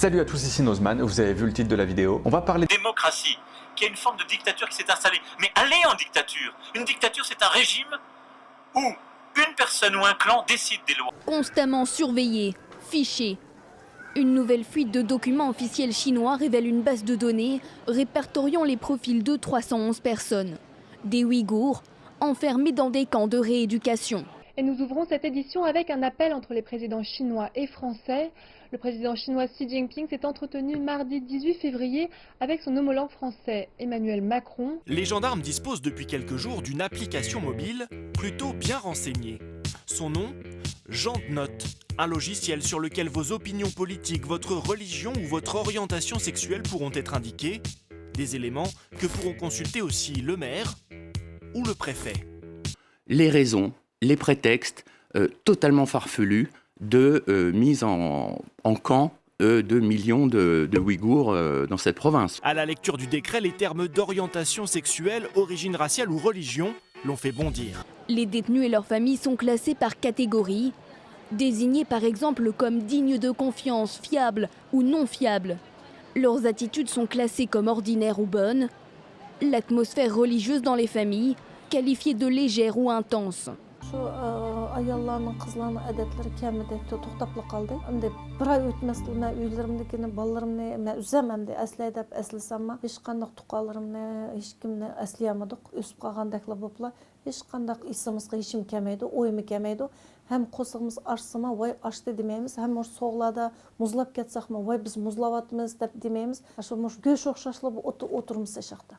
Salut à tous, ici Nozman, vous avez vu le titre de la vidéo. On va parler démocratie, qui est une forme de dictature qui s'est installée. Mais aller en dictature. Une dictature, c'est un régime où une personne ou un clan décide des lois. Constamment surveillé, fiché. Une nouvelle fuite de documents officiels chinois révèle une base de données répertoriant les profils de 311 personnes. Des Ouïghours enfermés dans des camps de rééducation. Et nous ouvrons cette édition avec un appel entre les présidents chinois et français. Le président chinois Xi Jinping s'est entretenu mardi 18 février avec son homologue français Emmanuel Macron. Les gendarmes disposent depuis quelques jours d'une application mobile plutôt bien renseignée. Son nom, GendNote, un logiciel sur lequel vos opinions politiques, votre religion ou votre orientation sexuelle pourront être indiquées. Des éléments que pourront consulter aussi le maire ou le préfet. Les raisons, les prétextes totalement farfelus de mise en camp de millions de Ouïghours dans cette province. À la lecture du décret, les termes d'orientation sexuelle, origine raciale ou religion l'ont fait bondir. Les détenus et leurs familles sont classés par catégorie, désignés par exemple comme dignes de confiance, fiables ou non fiables. Leurs attitudes sont classées comme ordinaires ou bonnes. L'atmosphère religieuse dans les familles, qualifiée de légère ou intense. Ayollarning, qizlarning odatlari kamida to'xtab qoldi. Endi bir oy o'tmasdan men uylarimdagini, bolalarimni men uzam endi aslay deb aslasam, hech qanday tuqqanlarimni, hech kimni aslayamadik. O'sib qolgandaklar bo'liblar. Hech qanday esimizga hech kim kelmaydi, o'yimi kelmaydi. Ham qo'sig'imiz ochsimi, voy ochdi demaymiz. Ham so'g'larda muzlab ketsakmi, voy biz muzlayapmiz deb demaymiz. Shu go'sht o'xshashlar o'tirmiz shaqda.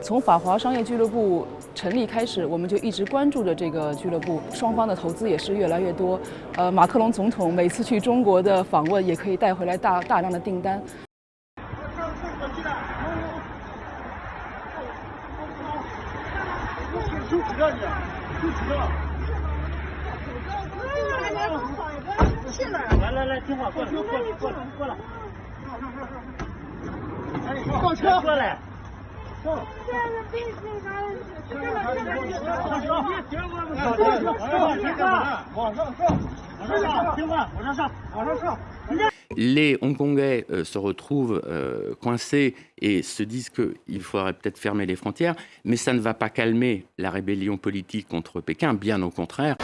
从法华商业俱乐部成立开始，我们就一直关注着这个俱乐部，双方的投资也是越来越多。马克龙总统每次去中国的访问，也可以带回来大量的订单。来，听话，过来，上车，过来。 Les Hongkongais se retrouvent coincés et se disent qu'il faudrait peut-être fermer les frontières, mais ça ne va pas calmer la rébellion politique contre Pékin, bien au contraire.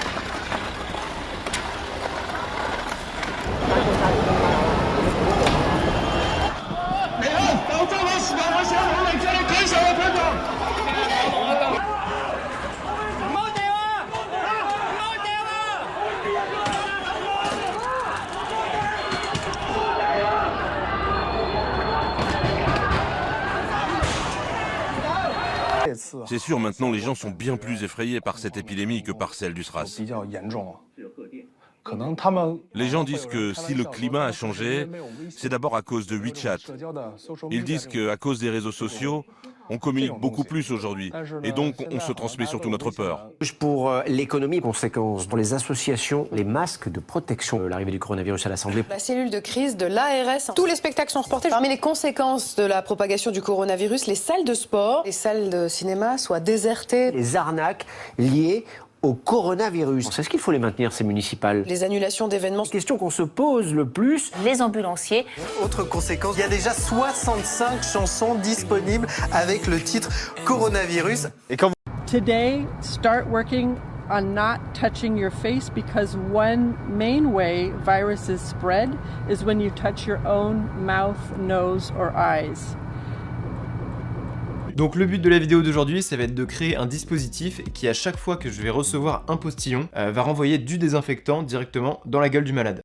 C'est sûr, maintenant les gens sont bien plus effrayés par cette épidémie que par celle du SRAS. Les gens disent que si le climat a changé, c'est d'abord à cause de WeChat. Ils disent qu'à cause des réseaux sociaux, on communique beaucoup plus aujourd'hui, et donc on se transmet surtout notre peur. Pour l'économie, conséquences pour les associations, les masques de protection, l'arrivée du coronavirus à l'Assemblée. La cellule de crise de l'ARS, tous les spectacles sont reportés. Parmi les conséquences de la propagation du coronavirus, les salles de sport, les salles de cinéma soient désertées. Les arnaques liées au coronavirus. Est-ce qu'il faut les maintenir, ces municipales? Les annulations d'événements. Question qu'on se pose le plus. Les ambulanciers. Autre conséquence, il y a déjà 65 chansons disponibles avec le titre Coronavirus. Et quand Today, start working on not touching your face because one main way viruses spread is when you touch your own mouth, nose or eyes. Donc le but de la vidéo d'aujourd'hui, ça va être de créer un dispositif qui, à chaque fois que je vais recevoir un postillon, va renvoyer du désinfectant directement dans la gueule du malade.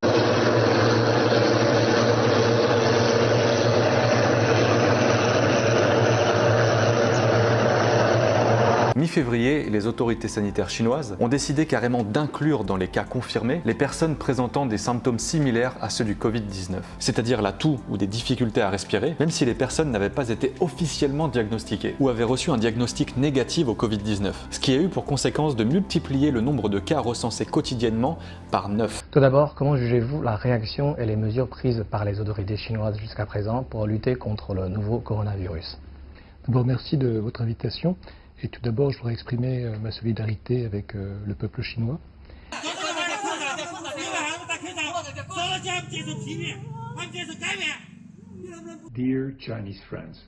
Mi-février, les autorités sanitaires chinoises ont décidé carrément d'inclure dans les cas confirmés les personnes présentant des symptômes similaires à ceux du Covid-19, c'est-à-dire la toux ou des difficultés à respirer, même si les personnes n'avaient pas été officiellement diagnostiquées ou avaient reçu un diagnostic négatif au Covid-19, ce qui a eu pour conséquence de multiplier le nombre de cas recensés quotidiennement par 9. Tout d'abord, comment jugez-vous la réaction et les mesures prises par les autorités chinoises jusqu'à présent pour lutter contre le nouveau coronavirus? D'abord, merci de votre invitation. Et tout d'abord, je voudrais exprimer ma solidarité avec le peuple chinois. Dear Chinese friends,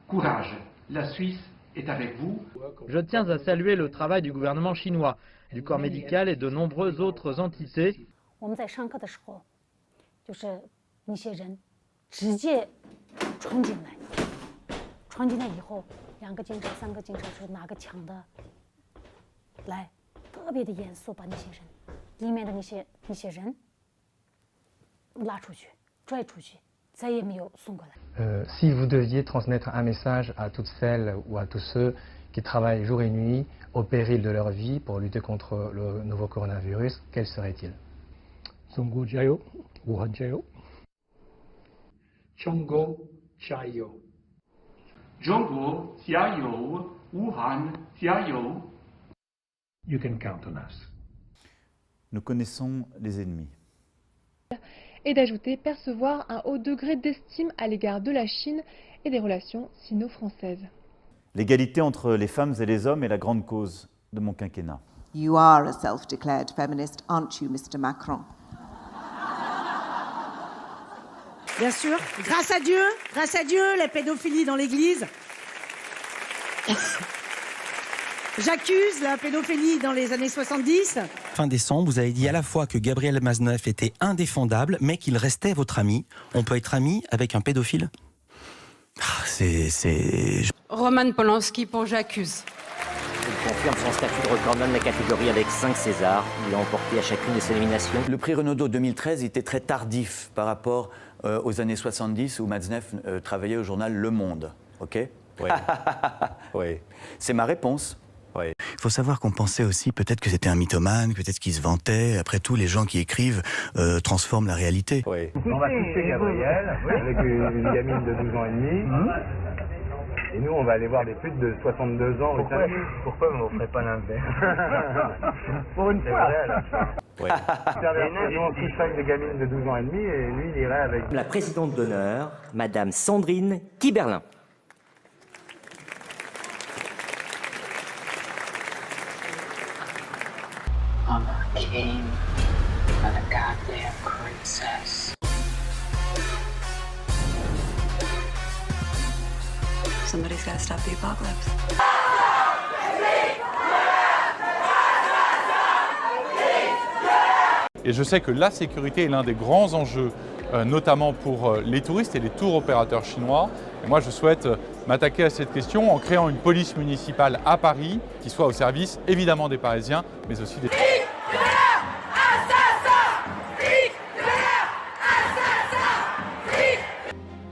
courage, la Suisse est avec vous. Je tiens à saluer le travail du gouvernement chinois, du corps médical et de nombreuses autres entités. Si vous deviez transmettre un message à toutes celles ou à tous ceux qui travaillent jour et nuit au péril de leur vie pour lutter contre le nouveau coronavirus, quel serait-il? Zhongguo jiayo, Wuhan jiayo. Zhongguo jiayo. Zhongguo jiayo, Wuhan jiayo. You can count on us. Nous connaissons les ennemis. Et d'ajouter percevoir un haut degré d'estime à l'égard de la Chine et des relations sino-françaises. L'égalité entre les femmes et les hommes est la grande cause de mon quinquennat. You are a self-declared feminist, aren't you, Mr. Macron? Bien sûr, grâce à Dieu, la pédophilie dans l'Église. J'accuse la pédophilie dans les années 70. Fin décembre, vous avez dit à la fois que Gabriel Maznev était indéfendable, mais qu'il restait votre ami. On peut être ami avec un pédophile? Roman Polanski pour J'accuse. Il confirme son statut de recordman de la catégorie avec 5 Césars. Il a emporté à chacune de ses nominations. Le prix Renaudot 2013 était très tardif par rapport aux années 70 où Maznev travaillait au journal Le Monde. Ok? Oui. Oui. C'est ma réponse. Oui. Il faut savoir qu'on pensait aussi peut-être que c'était un mythomane, peut-être qu'il se vantait. Après tout, les gens qui écrivent transforment la réalité. Oui. On va toucher Gabriel avec une gamine de 12 ans et demi. Et nous, on va aller voir des putes de 62 ans. Pourquoi on ne ferait pas l'inverse? Pour une fois. Oui. Nous, on couche avec des gamines de 12 ans et demi et lui, il irait avec... La présidente d'honneur, Madame Sandrine Kiberlin. I'm a king, not a goddamn princess. Somebody's gotta stop the apocalypse. Et je sais que la sécurité est l'un des grands enjeux, notamment pour les touristes et les tours opérateurs chinois. Et moi, je souhaite m'attaquer à cette question en créant une police municipale à Paris qui soit au service évidemment des Parisiens, mais aussi des...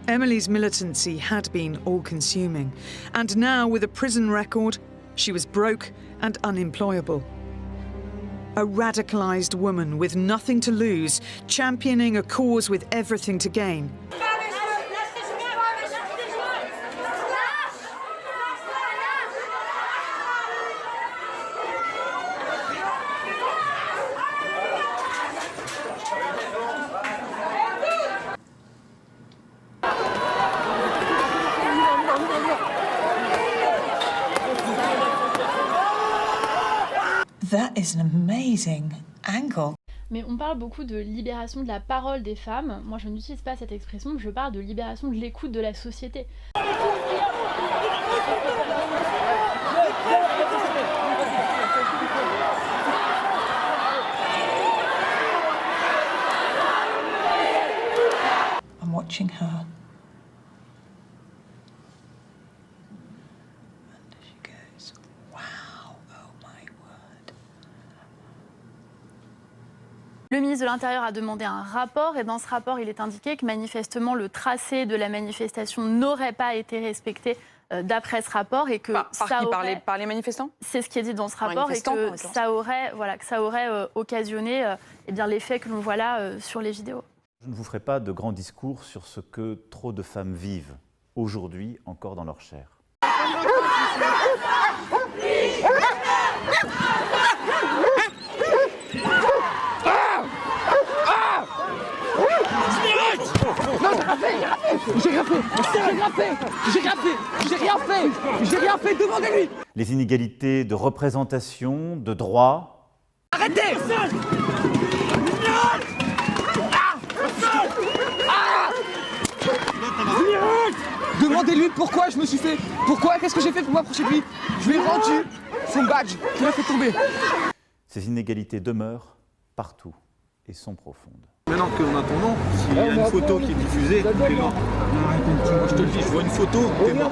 Emily's militancy had been all-consuming, and now, with a prison record, she was broke and unemployable. A radicalized woman with nothing to lose, championing a cause with everything to gain. That is an amazing angle. Mais on parle beaucoup de libération de la parole des femmes. Moi, je n'utilise pas cette expression, je parle de libération de l'écoute de la société. I'm watching her. Le ministre de l'Intérieur a demandé un rapport et dans ce rapport, il est indiqué que manifestement le tracé de la manifestation n'aurait pas été respecté d'après ce rapport et que par les manifestants. C'est ce qui est dit dans ce rapport et que ça aurait, occasionné les faits que l'on voit là sur les vidéos. Je ne vous ferai pas de grands discours sur ce que trop de femmes vivent aujourd'hui encore dans leur chair. J'ai rien fait. fait, demandez-lui. Les inégalités de représentation, de droit. Arrêtez. Demandez-lui pourquoi je me suis fait... Pourquoi? Qu'est-ce que j'ai fait pour m'approcher de lui? Je lui ai rendu son badge qu'il a fait tomber. Ces inégalités demeurent partout et sont profondes. Maintenant qu'en attendant, s'il y a une photo qui est diffusée, t'es mort. Moi je te le dis, je vois une photo, t'es mort.